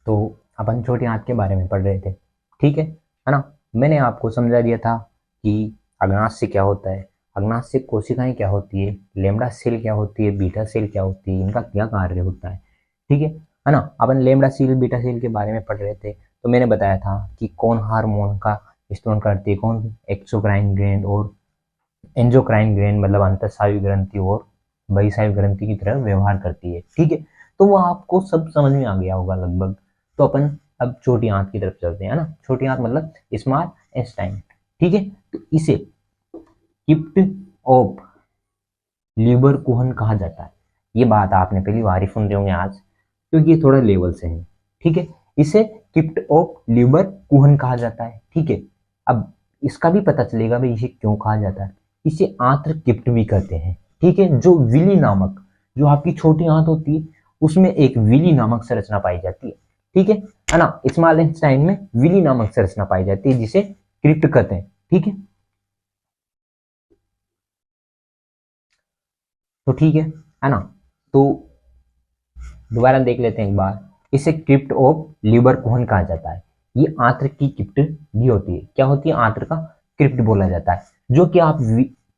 तो अपन छोटी आंत के बारे में पढ़ रहे थे, ठीक है ना। मैंने आपको समझा दिया था कि अग्नाशय क्या होता है, अग्नाशय कोशिकाएं क्या होती है, लेमड़ा सेल क्या होती है, बीटा सेल क्या होती है, इनका क्या कार्य होता है, ठीक है ना। अपन लेमड़ा सेल बीटा सेल के बारे में पढ़ रहे थे, तो मैंने बताया था कि कौन हार्मोन का स्टोन करती है, कौन एक्सोक्राइन ग्लैंड और एंडोक्राइन ग्लैंड मतलब अंतःस्रावी ग्रंथि और बहिस्रावी ग्रंथि की तरह व्यवहार करती है, ठीक है। तो वो आपको सब समझ में आ गया होगा लगभग। तो अपन अब छोटी आंत की तरफ चलते हैं ना। छोटी आंत मतलब स्मॉल इंटेस्टाइन, ठीक है। तो इसे किप्ट ऑफ लीबर कुहन कहा जाता है। ये बात आपने पहली बार ही सुन रहे होंगे आज, क्योंकि ये थोड़ा लेवल से है, ठीक है। इसे किप्ट ऑफ लीबर कुहन कहा जाता है, ठीक है। अब इसका भी पता चलेगा भाई इसे क्यों कहा जाता है। इसे आंत्र किप्ट भी कहते हैं, ठीक है। जो विली नामक, जो आपकी छोटी आंत होती है उसमें एक विली नामक संरचना पाई जाती है, ठीक है ना। स्मॉल इंटेस्टाइन में विली नामक संरचना पाई जाती है जिसे क्रिप्ट कहते हैं, ठीक है। तो ठीक है ना। तो दोबारा देख लेते हैं एक बार। इसे क्रिप्ट ऑफ लीबर कुहन कहा जाता है। ये आंत्र की क्रिप्ट भी होती है। क्या होती है? आंत्र का क्रिप्ट बोला जाता है। जो कि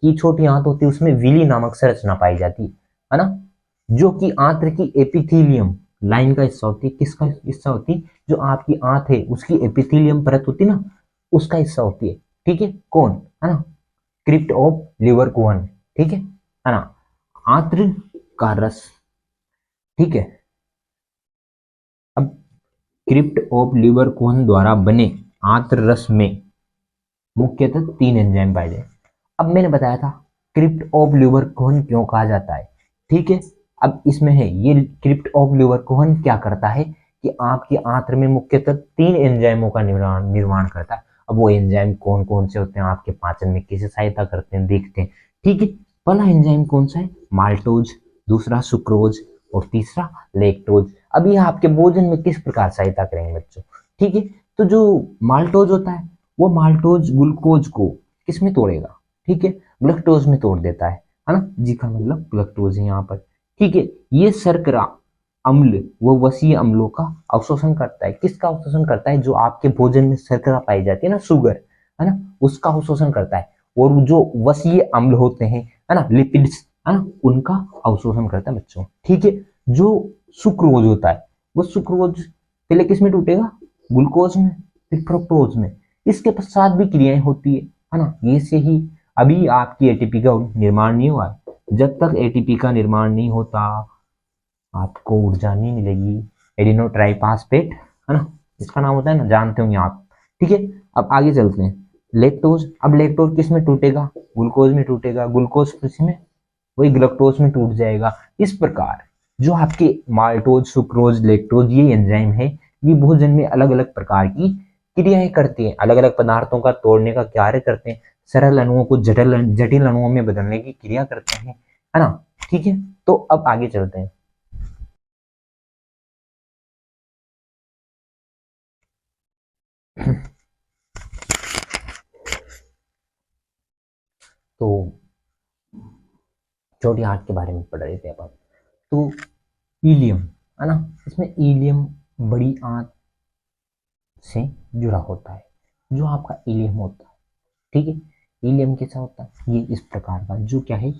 की छोटी आंत होती है उसमें विली नामक संरचना पाई जाती है ना। जो कि आंत्र की एपिथीलियम लाइन का हिस्सा होती है। किसका हिस्सा होती है? जो आपकी आंत है उसकी एपिथीलियम परत होती है ना, उसका हिस्सा होती है, ठीक है। कौन है ना? क्रिप्ट ऑफ लीबर कुहन, ठीक है ना। आंत्र का रस, ठीक है। अब क्रिप्ट ऑफ लीबर कोहन द्वारा बने आंत्र रस में मुख्यतः 3 एंजाइम पाए जाते। अब मैंने बताया था क्रिप्ट ऑफ ल्यूबर कोहन क्यों कहा जाता है, ठीक है। अब इसमें है ये क्रिप्ट ऑफ ल्यूबर कोहन क्या करता है कि आपके आंत्र में मुख्यतः 3 एंजाइमों का निर्माण निर्माण करता है। अब वो एंजाइम कौन कौन से होते हैं, आपके पाचन में कैसे सहायता करते हैं, देखते हैं, ठीक है। पहला एंजाइम कौन सा है? माल्टोज, दूसरा सुक्रोज और तीसरा लैक्टोज। अब ये आपके भोजन में किस प्रकार सहायता करेंगे बच्चों, ठीक है। तो जो माल्टोज होता है वो माल्टोज ग्लूकोज को किस में तोड़ेगा, ठीक है, ग्लूकोज में तोड़ देता है ना। जी का मतलब ग्लूकोज है यहाँ पर, ठीक है। ये शर्करा अम्ल वो वसीय अम्लों का अवशोषण करता है। किसका अवशोषण करता है? जो आपके भोजन में शर्करा पाई जाती है ना, शुगर, है ना, उसका अवशोषण करता है। और जो वसीय अम्ल होते हैं, है ना, लिपिड्स, है ना, उनका अवशोषण करता है बच्चों, ठीक है। जो सुक्रोज होता है वो सुक्रोज पहले किस में टूटेगा? ग्लूकोज में, फिर फ्रुक्टोज में। इसके पश्चात भी क्रियाएं होती है ना। ये से ही अभी आपकी एटीपी का निर्माण नहीं हुआ है। जब तक एटीपी का निर्माण नहीं होता आपको ऊर्जा नहीं मिलेगी। एडिनो ट्राइफास्फेट, है ना, इसका नाम होता है ना, जानते होंगे आप, ठीक है। अब आगे चलते हैं। लेक्टोज, अब लेक्टोज किस में टूटेगा? ग्लूकोज में टूटेगा। ग्लूकोज किस में? वही ग्लूकोज में टूट जाएगा। इस प्रकार जो आपके माल्टोज, सुक्रोज, लेक्टोज ये एंजाइम है, ये भोजन में अलग अलग प्रकार की क्रियाएं करती हैं, अलग अलग पदार्थों का तोड़ने का कार्य करते हैं, सरल अणुओं को जटिल जटिल अणुओं में बदलने की क्रिया करते हैं, है ना, ठीक है। तो अब आगे चलते हैं। तो छोटी आंत के बारे में पढ़ रहे थे अपन। तो इलियम, है ना, इसमें इलियम बड़ी आंत से जुड़ा होता है। जो आपका इलियम होता है, ठीक है, इलियम कैसा होता है? ये इस प्रकार का, जो क्या है,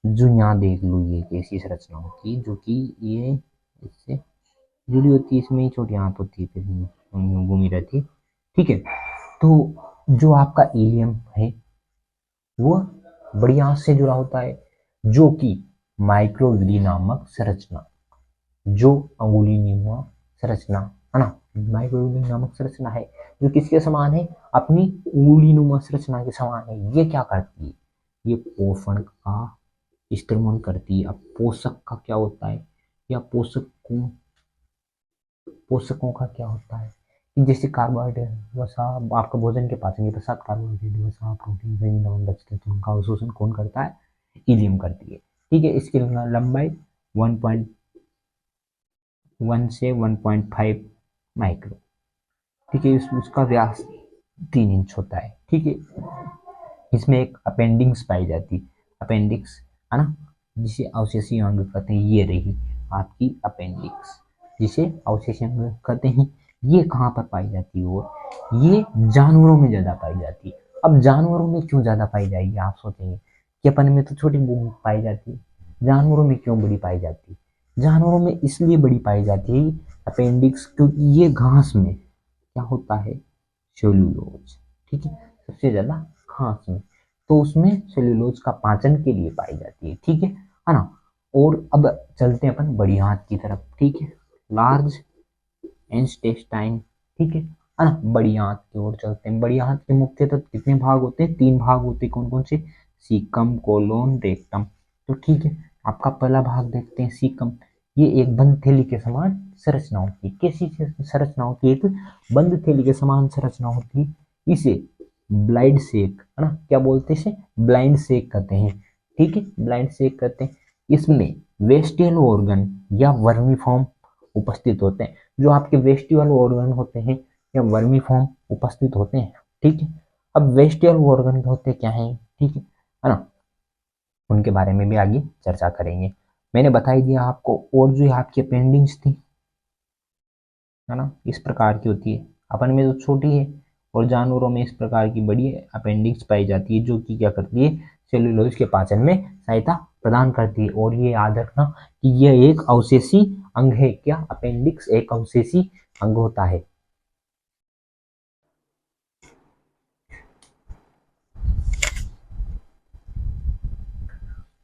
जो यहाँ देख लो ये कैसी संरचना होती है, जो कि ये इससे जुड़ी होती है, इसमें ही छोटी आंत होती है, फिर यूं घूमी रहती है, ठीक है। तो जो आपका इलियम है वो बड़ी आंत से जुड़ा होता है, जो कि माइक्रोविली नामक संरचना, जो अंगुली नुमा संरचना, है ना, माइक्रोविली नामक संरचना है, जो किसके समान है? अपनी उंगली नुमा संरचना के समान है। ये क्या करती है? ये पोषण का स्त्रवण करती है। अब पोषक का क्या होता है, या पोषकों का क्या होता है कि जैसे कार्बोहाइड्रेट, वसा, आपका भोजन के पाचन के पश्चात कार्बोहाइड्रेट, वसा, प्रोटीन, खनिज लवण बचते हैं, तो उनका अवशोषण कौन करता है? इलियम करती है, ठीक है। इसकी लंबाई 1.1 से 1.5 माइक्रो, ठीक है। उसका व्यास 3 इंच होता है, ठीक है। इसमें एक अपेंडिक्स पाई जाती है, अपेंडिक्स, है ना, जिसे अवशेषीय अंग कहते हैं। ये रही आपकी अपेंडिक्स, जिसे अवशेषी अम्ल कहते हैं। ये कहाँ पर पाई जाती है? और ये जानवरों में ज्यादा पाई जाती है। अब जानवरों में क्यों ज्यादा पाई जाएगी? आप सोचेंगे कि अपन में तो छोटी पाई जाती है, जानवरों में क्यों बड़ी पाई जाती है? जानवरों में इसलिए बड़ी पाई जाती है अपेंडिक्स, क्योंकि ये घास में क्या होता है? सेल्यूलोज। ठीक है, सबसे ज्यादा घास में, तो उसमें सेल्यूलोज का पाचन के लिए पाई जाती है। ठीक है ना। और अब चलते हैं अपन बड़ी आंत की तरफ। ठीक है, लार्ज इंटेस्टाइन। ठीक है ना। बड़ी आंत की ओर चलते हैं। बड़ी आंत के मुख्यतः कितने भाग होते हैं? 3 भाग होते हैं। कौन कौन से? Caecum, colon, rectum. तो ठीक है, आपका पहला भाग देखते हैं, सीकम। ये एक बंद थैली के समान संरचना होती है। कैसी संरचना होती है? एक बंद थैली के समान संरचना होती है। इसे ब्लाइंड सेक, है ना, क्या बोलते हैं इसे? ब्लाइंड सेक कहते हैं। ठीक है, ब्लाइंड सेक कहते हैं। इसमें वेस्टियल ऑर्गन या वर्मीफॉर्म उपस्थित होते हैं। जो आपके वेस्टियल ऑर्गन होते हैं या वर्मीफॉर्म उपस्थित होते हैं। ठीक है, अब वेस्टियल ऑर्गन होते क्या है? ठीक है ना, उनके बारे में भी आगे चर्चा करेंगे। मैंने बता ही दिया आपको। और जो आपकी अपेंडिक्स थी, है ना, इस प्रकार की होती है। अपन में तो छोटी है, और जानवरों में इस प्रकार की बड़ी अपेंडिक्स पाई जाती है, जो कि क्या करती है? सेल्यूलोज के पाचन में सहायता प्रदान करती है। और ये याद रखना कि यह एक अवशेषी अंग है। क्या? अपेंडिक्स एक अवशेषी अंग होता है।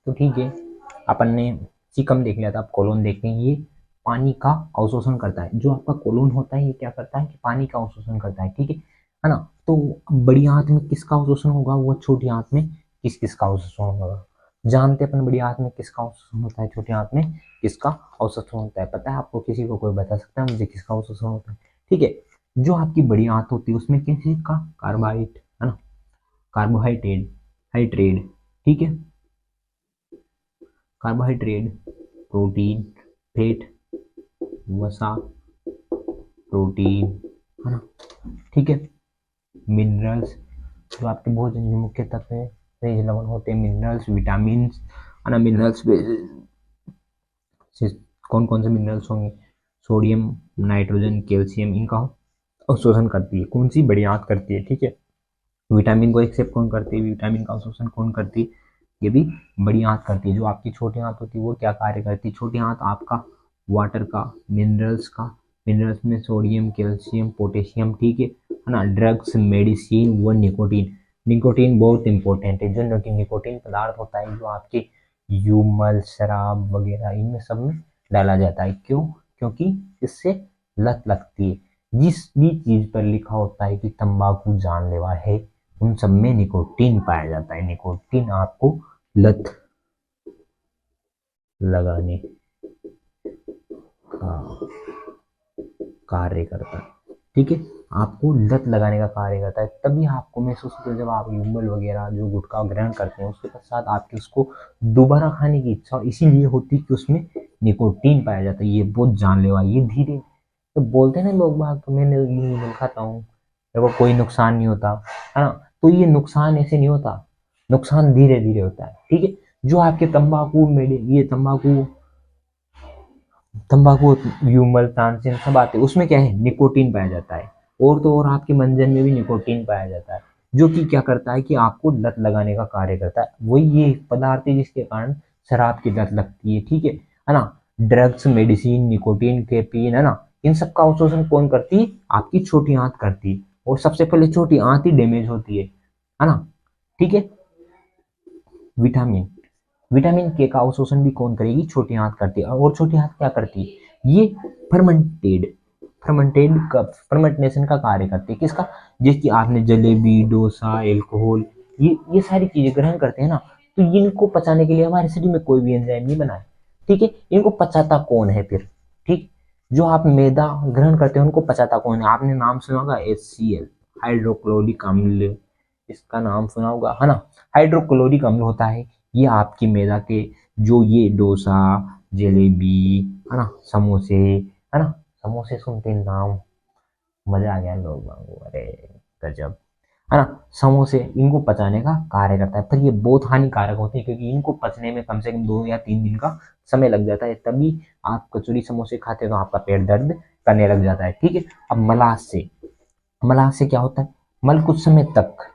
तो ठीक है, अपन ने सीकम देख लिया था, अब कोलोन देखते हैं। ये पानी का अवशोषण करता है। जो आपका कोलोन होता है, ये क्या करता है कि पानी का अवशोषण करता है। ठीक है ना। तो बड़ी आंत में किसका अवशोषण होगा? वो छोटी आंत में किस किसका अवशोषण होगा? जानते हैं अपन बड़ी आंत में किसका अवशोषण होता है, छोटी आंत में किसका अवशोषण होता है? पता है आपको? किसी को कोई बता सकता है मुझे किसका अवशोषण होता है? ठीक है, जो आपकी बड़ी आंत होती है उसमें किसी का कार्बोहाइड्रेट, है ना, कार्बोहाइड्रेट, हाइड्रेट। ठीक है, कार्बोहाइड्रेट, प्रोटीन, फैट, वसा, प्रोटीन, है ना। ठीक है, मिनरल्स, जो आपके भोजन के मुख्य तत्व है, खनिज लवण होते हैं, मिनरल्स, विटामिन, है ना। मिनरल्स कौन कौन से मिनरल्स होंगे? सोडियम, नाइट्रोजन, कैल्शियम, इनका अवशोषण करती है। कौन सी? बड़ी आंत करती है। ठीक है, विटामिन को एक्सेप्ट कौन करती है? विटामिन का अवशोषण कौन करती है? ये भी बड़ी आंत करती है। जो आपकी छोटी आंत होती है वो क्या कार्य करती है? छोटी आंत आपका वाटर का, मिनरल्स का, मिनरल्स में सोडियम, कैल्शियम, पोटेशियम। ठीक है ना। ड्रग्स, मेडिसिन व निकोटीन। निकोटीन बहुत इंपॉर्टेंट है। जो निकोटीन पदार्थ होता है, जो आपके यूमल, शराब वगैरह, इनमें सब में डाला जाता है। क्यों? क्योंकि इससे लत लगती है। जिस भी चीज पर लिखा होता है कि तंबाकू जानलेवा है, उन सब में निकोटीन पाया जाता है। निकोटीन आपको लत लगाने का कार्य करता है। ठीक है, आपको लत लगाने का कार्य करता है। तभी आपको महसूस होता है जब आप युगल वगैरह जो गुटखा ग्रहण करते हैं, उसके पश्चात आपकी उसको दोबारा खाने की इच्छा इसीलिए होती है कि उसमें निकोटीन पाया जाता है। ये बहुत जानलेवा, ये धीरे तो बोलते हैं ना लोग बाग, तो मैंने युगल खाता हूँ, मेरे को कोई नुकसान नहीं होता, है ना। तो ये नुकसान ऐसे नहीं होता, नुकसान धीरे धीरे होता है। ठीक है, जो आपके तंबाकू में ये तंबाकू तंबाकू ह्यूमल, तानसेन सब आते हैं, उसमें क्या है? निकोटीन पाया जाता है। और तो और आपके मंजन में भी निकोटीन पाया जाता है, जो कि क्या करता है कि आपको लत लगाने का कार्य करता है। वही ये पदार्थ है जिसके कारण शराब की लत लगती है। ठीक है ना। ड्रग्स, मेडिसिन, निकोटीन, कैफीन, है ना, इन सब का अवशोषण कौन करती है? आपकी छोटी आंत करती है। और सबसे पहले छोटी आंत ही डैमेज होती है ना। ठीक है, विटामिन, विटामिन के का अवशोषण भी कौन करेगी? छोटी आंत करती है। और छोटी आंत क्या करती है? ये फर्मेंटेड फर्मेंटेड का फर्मेंटेशन का कार्य करती है। किसका? जिसकी आपने जलेबी, डोसा, एल्कोहल, ये सारी चीजें ग्रहण करते हैं ना, तो इनको पचाने के लिए हमारे शरीर में कोई भी एंजाइम नहीं बना है। ठीक है, इनको पचाता कौन है फिर? ठीक, जो आप मैदा ग्रहण करते हैं उनको पचाता कौन है? आपने नाम सुना होगा HCl, हाइड्रोक्लोरिक अम्ल, इसका नाम सुना होगा, है ना। हाइड्रोक्लोरिक अम्ल होता है ये आपकी मैदा के, जो ये डोसा, जलेबी, है ना, समोसे, है ना, समोसे सुनते नाम मजा आ गया लोग, अरे गजब। है ना। समोसे इनको पचाने का कार्य करता है, पर ये बहुत हानिकारक होते हैं क्योंकि इनको पचने में कम से कम 2 या 3 दिन का समय लग जाता है। तभी आप कचौरी समोसे खाते हो तो आपका पेट दर्द करने लग जाता है। ठीक है। अब मलाह से क्या होता है, मल कुछ समय तक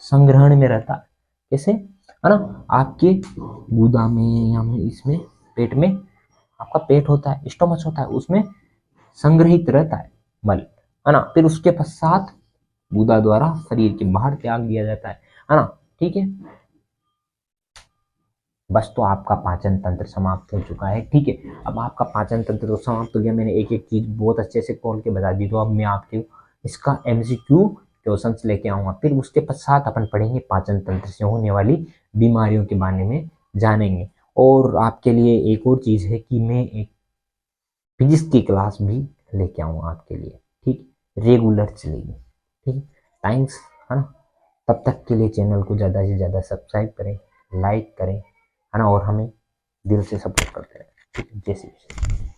संग्रहण में रहता है। कैसे, है ना, आपके गुदा में या में इसमें पेट में, आपका पेट होता है, स्टोमच होता है, उसमें संग्रहित रहता है मल, है ना। फिर उसके पश्चात गुदा द्वारा शरीर के बाहर त्याग दिया जाता है ना। ठीक है। बस तो आपका पाचन तंत्र समाप्त हो चुका है। ठीक है। अब आपका पाचन तंत्र तो समाप्त हो गया, मैंने एक एक चीज बहुत अच्छे से खोल के बता दी, तो अब मैं आपके इसका एमसीक्यू क्वेश्चंस लेके आऊंगा। फिर उसके पश्चात अपन पढ़ेंगे पाचन तंत्र से होने वाली बीमारियों के बारे में जानेंगे। और आपके लिए एक और चीज है कि मैं एक फिजिक्स की क्लास भी लेके आऊंगा आपके लिए। ठीक, रेगुलर चलेगी। ठीक, थैंक्स, है ना। तब तक के लिए चैनल को ज़्यादा से ज़्यादा सब्सक्राइब करें, लाइक करें, है ना, और हमें दिल से सपोर्ट करते रहें। ठीक है, जय श्री कृष्ण।